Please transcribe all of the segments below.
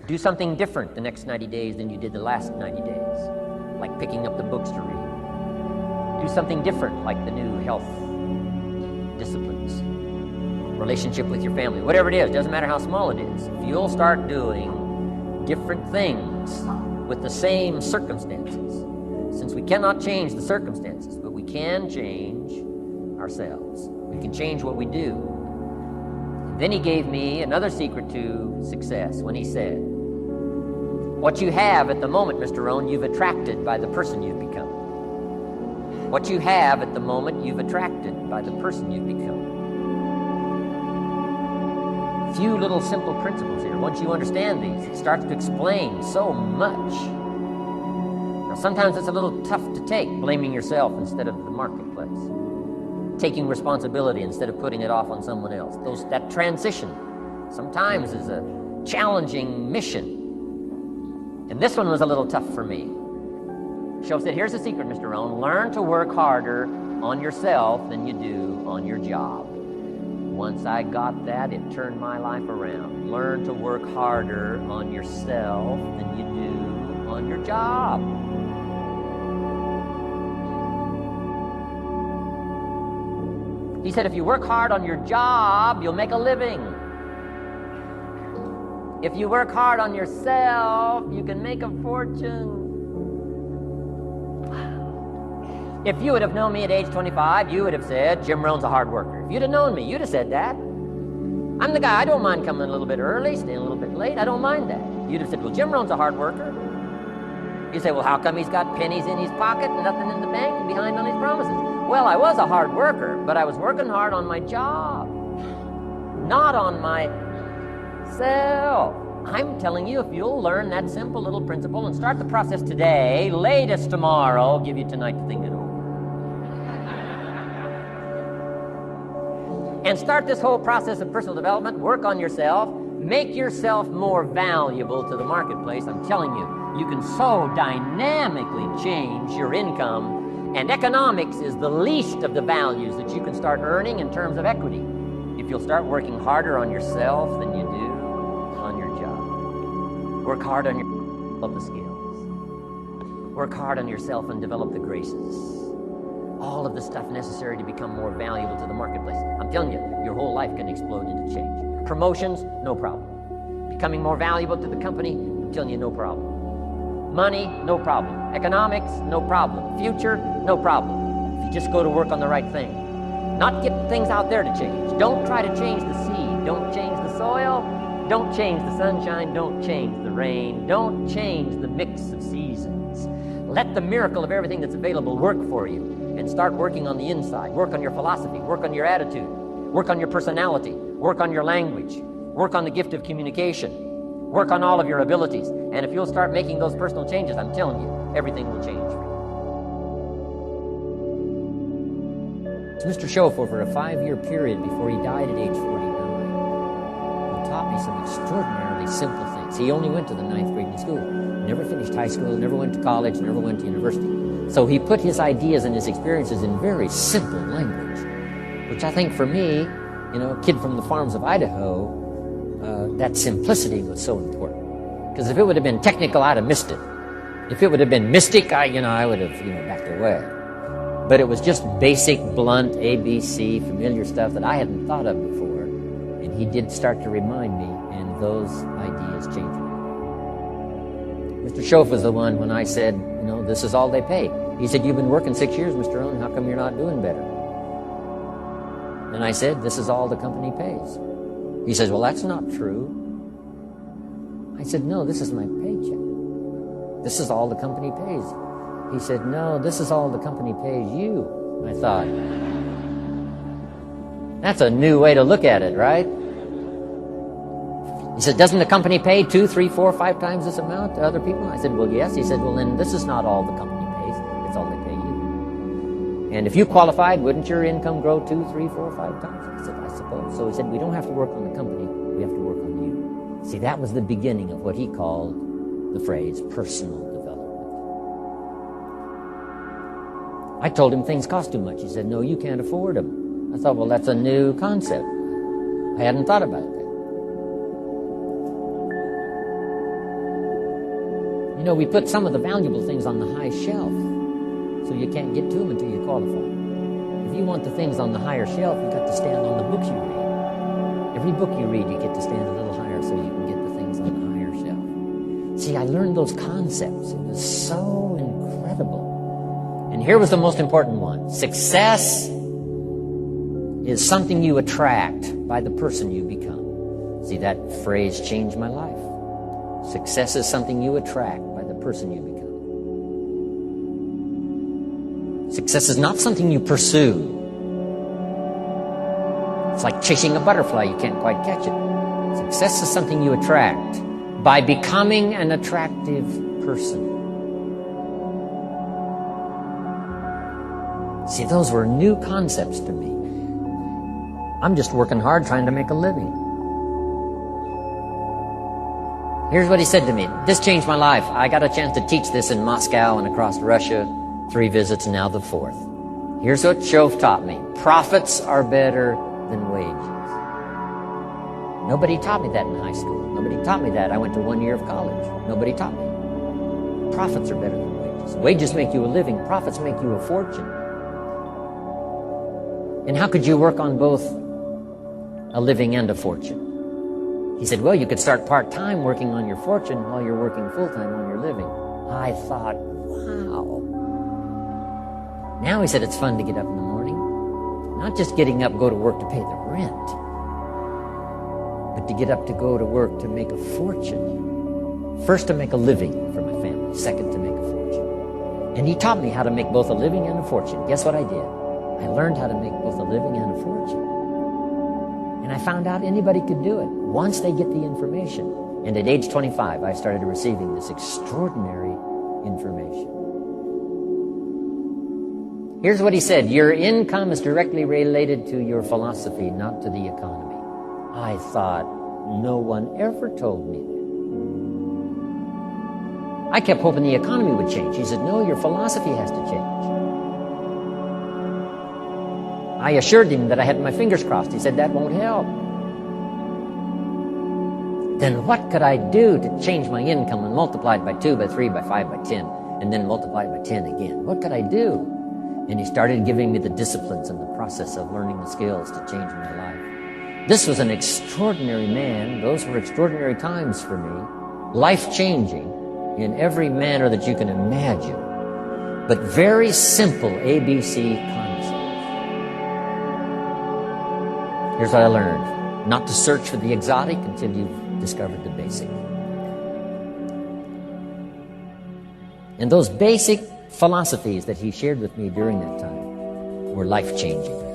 Do something different the next 90 days than you did the last 90 days, like picking up the books to read. Do something different, like the new health disciplines, relationship with your family, whatever it is, doesn't matter how small it is. If you'll start doing different things with the same circumstances, since we cannot change the circumstances, but we can change ourselves. We can change what we do. And then he gave me another secret to success when he said, what you have at the moment, Mr. Rohn, you've attracted by the person you've become. What you have at the moment, you've attracted by the person you've become. Few little simple principles here. Once you understand these, it starts to explain so much. Now, sometimes it's a little tough to take, blaming yourself instead of the marketplace, taking responsibility instead of putting it off on someone else. That transition sometimes is a challenging mission. And this one was a little tough for me. Shoaff said, here's the secret, Mr. Rohn. Learn to work harder on yourself than you do on your job. Once I got that, it turned my life around. Learn to work harder on yourself than you do on your job. He said, if you work hard on your job, you'll make a living. If you work hard on yourself, you can make a fortune. If you would have known me at age 25, you would have said, Jim Rohn's a hard worker. If you'd have known me, you'd have said that. I'm the guy, I don't mind coming a little bit early, staying a little bit late, I don't mind that. You'd have said, well, Jim Rohn's a hard worker. You say, well, how come he's got pennies in his pocket and nothing in the bank and behind on his promises? Well, I was a hard worker, but I was working hard on my job, not on myself. I'm telling you, if you'll learn that simple little principle and start the process today, latest tomorrow, I'll give you tonight to think it over. And start this whole process of personal development, work on yourself, make yourself more valuable to the marketplace. I'm telling you, you can so dynamically change your income, and economics is the least of the values that you can start earning in terms of equity if you'll start working harder on yourself than you do on your job. Work hard on your develop the skills. Work hard on yourself and develop the graces. All of the stuff necessary to become more valuable to the marketplace. I'm telling you, your whole life can explode into change. Promotions, no problem. Becoming more valuable to the company, I'm telling you, no problem. Money, no problem. Economics, no problem. Future, no problem. If you just go to work on the right thing. Not get things out there to change. Don't try to change the seed. Don't change the soil. Don't change the sunshine. Don't change the rain. Don't change the mix of seasons. Let the miracle of everything that's available work for you. And start working on the inside. Work on your philosophy. Work on your attitude. Work on your personality. Work on your language. Work on the gift of communication. Work on all of your abilities. And if you'll start making those personal changes, I'm telling you, everything will change for you. Mr. Shoaff, over a 5-year period before he died at age 49, he taught me some extraordinarily simple things. He only went to the 9th grade in school. Never finished high school, never went to college, never went to university. So he put his ideas and his experiences in very simple language, which I think for me, a kid from the farms of Idaho, that simplicity was so important. Because if it would have been technical, I'd have missed it. If it would have been mystic, I would have, backed away. But it was just basic, blunt, ABC, familiar stuff that I hadn't thought of before. And he did start to remind me, and those ideas changed me. Mr. Shoaff was the one when I said, this is all they pay. He said, you've been working 6 years, Mr. Rohn, how come you're not doing better? And I said, this is all the company pays. He says, well, that's not true. I said, no, this is my paycheck. This is all the company pays. He said, no, this is all the company pays you. I thought, that's a new way to look at it, right? He said, doesn't the company pay 2, 3, 4, 5 times this amount to other people? I said, well, yes. He said, well, then this is not all the company pays. It's all they pay you. And if you qualified, wouldn't your income grow 2, 3, 4, 5 times? I said, I suppose. So he said, we don't have to work on the company. We have to work on you. See, that was the beginning of what he called the phrase personal development. I told him things cost too much. He said, no, you can't afford them. I thought, well, that's a new concept. I hadn't thought about that. You know, we put some of the valuable things on the high shelf, so you can't get to them until you qualify. If you want the things on the higher shelf, you've got to stand on the books you read. Every book you read, you get to stand a little higher so you can get the things on the higher shelf. See, I learned those concepts. It was so incredible. And here was the most important one. Success is something you attract by the person you become. See, that phrase changed my life. Success is something you attract by the person you become. Success is not something you pursue. It's like chasing a butterfly, you can't quite catch it. Success is something you attract by becoming an attractive person. See, those were new concepts to me. I'm just working hard trying to make a living. Here's what he said to me. This changed my life. I got a chance to teach this in Moscow and across Russia. 3 visits, and now the 4th. Here's what Shove taught me. Profits are better than wages. Nobody taught me that in high school. Nobody taught me that. I went to 1 year of college. Nobody taught me. Profits are better than wages. Wages make you a living. Profits make you a fortune. And how could you work on both a living and a fortune? He said, well, you could start part-time working on your fortune while you're working full-time on your living. I thought, wow. Now, he said, it's fun to get up in the morning. Not just getting up, go to work to pay the rent, but to get up to go to work to make a fortune. First, to make a living for my family. Second, to make a fortune. And he taught me how to make both a living and a fortune. Guess what I did? I learned how to make both a living and a fortune. And I found out anybody could do it once they get the information. And at age 25, I started receiving this extraordinary information. Here's what he said. Your income is directly related to your philosophy, not to the economy. I thought, no one ever told me that. I kept hoping the economy would change. He said, no, your philosophy has to change. I assured him that I had my fingers crossed. He said, that won't help. Then what could I do to change my income and multiply it by 2, by 3, by 5, by 10, and then multiply it by 10 again? What could I do? And he started giving me the disciplines and the process of learning the skills to change my life. This was an extraordinary man. Those were extraordinary times for me. Life-changing in every manner that you can imagine. But very simple ABC concepts. Here's what I learned. Not to search for the exotic until you've discovered the basic. And those basic philosophies that he shared with me during that time were life-changing.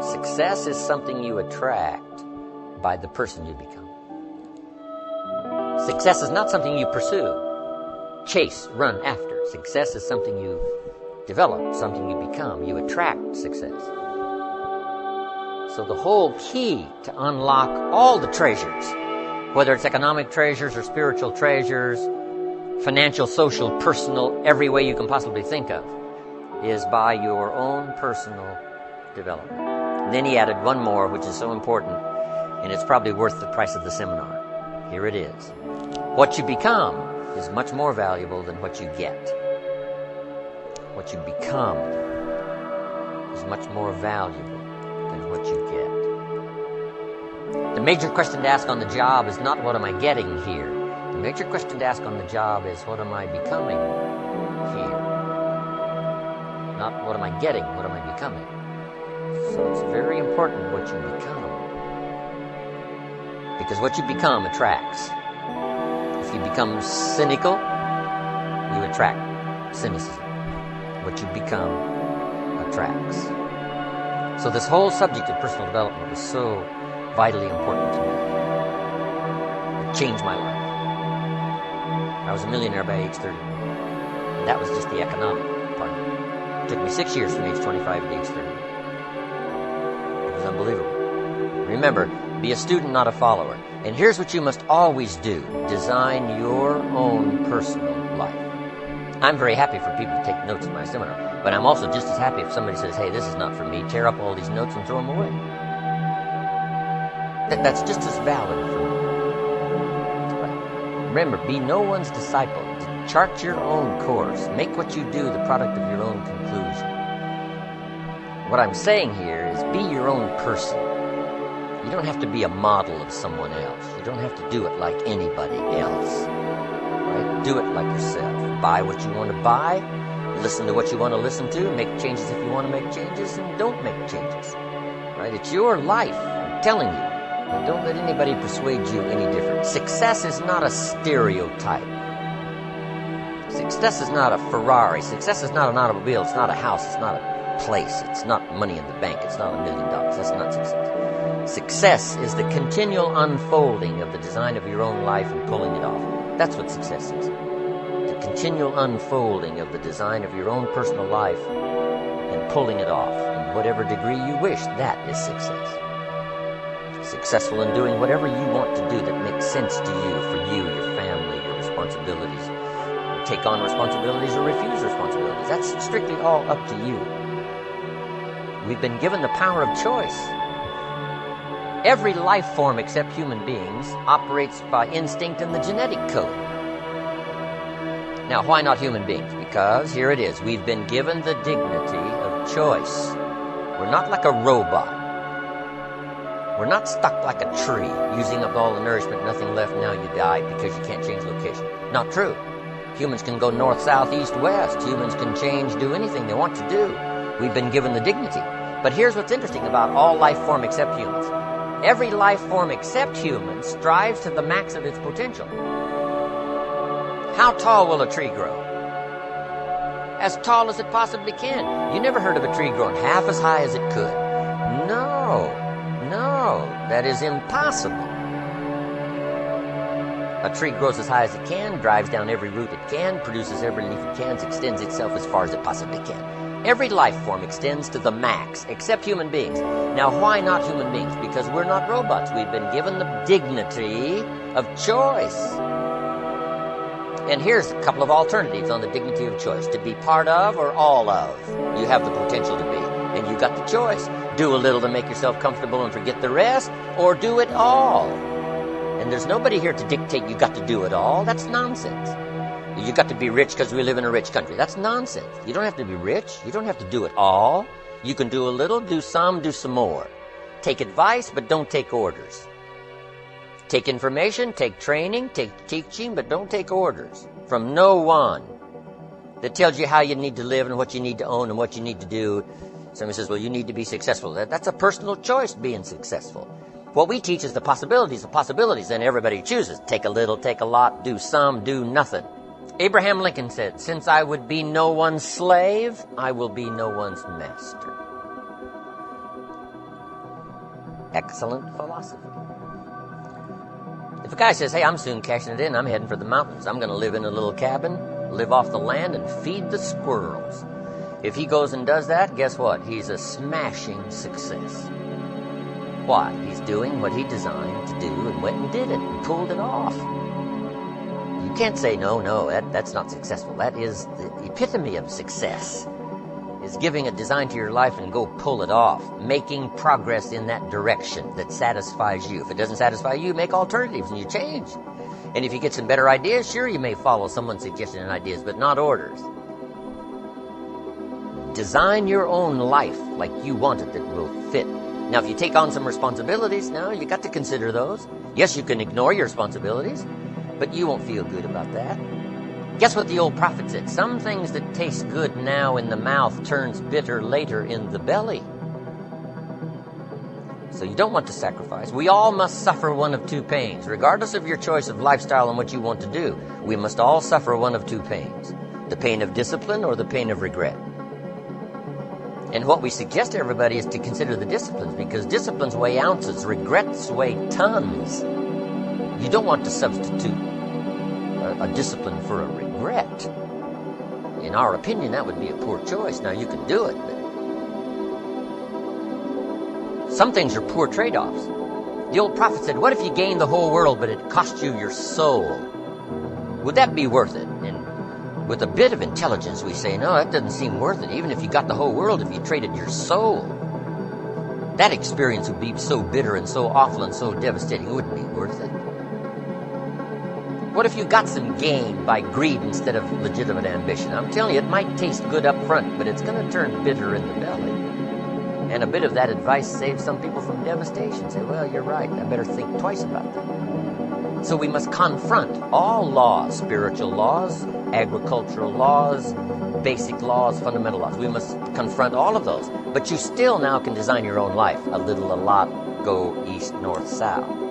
Success is something you attract by the person you become. Success is not something you pursue, chase, run after. Success is something you develop, something you become. You attract success. So the whole key to unlock all the treasures, whether it's economic treasures or spiritual treasures, financial, social, personal, every way you can possibly think of, is by your own personal development. And then he added one more, which is so important, and it's probably worth the price of the seminar. Here it is. What you become is much more valuable than what you get. What you become is much more valuable than what you get. The major question to ask on the job is not what am I getting here. The major question to ask on the job is what am I becoming here. Not what am I getting, what am I becoming. So it's very important what you become. Because what you become attracts. If you become cynical, you attract cynicism. What you become attracts. So this whole subject of personal development was so vitally important to me. It changed my life. I was a millionaire by age 30. And that was just the economic part of it. It took me 6 years from age 25 to age 30. It was unbelievable. Remember, be a student, not a follower. And here's what you must always do. Design your own personal life. I'm very happy for people to take notes in my seminar, but I'm also just as happy if somebody says, hey, this is not for me, tear up all these notes and throw them away. That's just as valid for me. Remember, be no one's disciple. Chart your own course. Make what you do the product of your own conclusion. What I'm saying here is be your own person. You don't have to be a model of someone else. You don't have to do it like anybody else. Right? Do it like yourself. Buy what you want to buy. Listen to what you want to listen to. Make changes if you want to make changes, and don't make changes. Right? It's your life. I'm telling you. And don't let anybody persuade you any different. Success is not a stereotype. Success is not a Ferrari. Success is not an automobile. It's not a house. It's not a place. It's not money in the bank. It's not $1 million. That's not success. Success is the continual unfolding of the design of your own life and pulling it off. That's what success is. The continual unfolding of the design of your own personal life and pulling it off in whatever degree you wish. That is success. Successful in doing whatever you want to do that makes sense to you, for you, your family, your responsibilities. Take on responsibilities or refuse responsibilities. That's strictly all up to you. We've been given the power of choice. Every life form except human beings operates by instinct and the genetic code. Now, why not human beings? Because here it is. We've been given the dignity of choice. We're not like a robot. We're not stuck like a tree, using up all the nourishment, nothing left, now you die because you can't change location. Not true. Humans can go north, south, east, west. Humans can change, do anything they want to do. We've been given the dignity. But here's what's interesting about all life form except humans. Every life form except humans strives to the max of its potential. How tall will a tree grow? As tall as it possibly can. You never heard of a tree growing half as high as it could. No, that is impossible. A tree grows as high as it can, drives down every root it can, produces every leaf it can, extends itself as far as it possibly can. Every life form extends to the max, except human beings. Now, why not human beings? Because we're not robots. We've been given the dignity of choice. And here's a couple of alternatives on the dignity of choice. To be part of or all of. You have the potential to be. And you got the choice. Do a little to make yourself comfortable and forget the rest, or do it all. And there's nobody here to dictate you got to do it all. That's nonsense. You got to be rich because we live in a rich country. That's nonsense. You don't have to be rich. You don't have to do it all. You can do a little, do some more. Take advice, but don't take orders. Take information, take training, take teaching, but don't take orders from no one that tells you how you need to live and what you need to own and what you need to do. Somebody says, well, you need to be successful. That's a personal choice, being successful. What we teach is the possibilities of possibilities, and everybody chooses. Take a little, take a lot, do some, do nothing. Abraham Lincoln said, since I would be no one's slave, I will be no one's master. Excellent philosophy. If a guy says, hey, I'm soon cashing it in, I'm heading for the mountains, I'm going to live in a little cabin, live off the land, and feed the squirrels. If he goes and does that, guess what? He's a smashing success. Why? He's doing what he designed to do and went and did it and pulled it off. You can't say, no, that's not successful. That is the epitome of success, is giving a design to your life and go pull it off, making progress in that direction that satisfies you. If it doesn't satisfy you, make alternatives and you change. And if you get some better ideas, sure, you may follow someone's suggestion and ideas, but not orders. Design your own life like you want it that will fit. Now, if you take on some responsibilities, now you got to consider those. Yes, you can ignore your responsibilities, but you won't feel good about that. Guess what the old prophet said? Some things that taste good now in the mouth turns bitter later in the belly. So you don't want to sacrifice. We all must suffer one of two pains. Regardless of your choice of lifestyle and what you want to do, we must all suffer one of two pains. The pain of discipline or the pain of regret. And what we suggest to everybody is to consider the disciplines, because disciplines weigh ounces, regrets weigh tons. You don't want to substitute a discipline for a regret. In our opinion, that would be a poor choice. Now, you can do it, but some things are poor trade-offs. The old prophet said, what if you gained the whole world, but it cost you your soul? Would that be worth it? And with a bit of intelligence, we say, no, that doesn't seem worth it. Even if you got the whole world, if you traded your soul, that experience would be so bitter and so awful and so devastating, it wouldn't be worth it. What if you got some gain by greed instead of legitimate ambition? I'm telling you, it might taste good up front, but it's going to turn bitter in the belly. And a bit of that advice saves some people from devastation. Say, well, you're right, I better think twice about that. So we must confront all laws, spiritual laws, agricultural laws, basic laws, fundamental laws. We must confront all of those. But you still now can design your own life. A little, a lot, go east, north, south.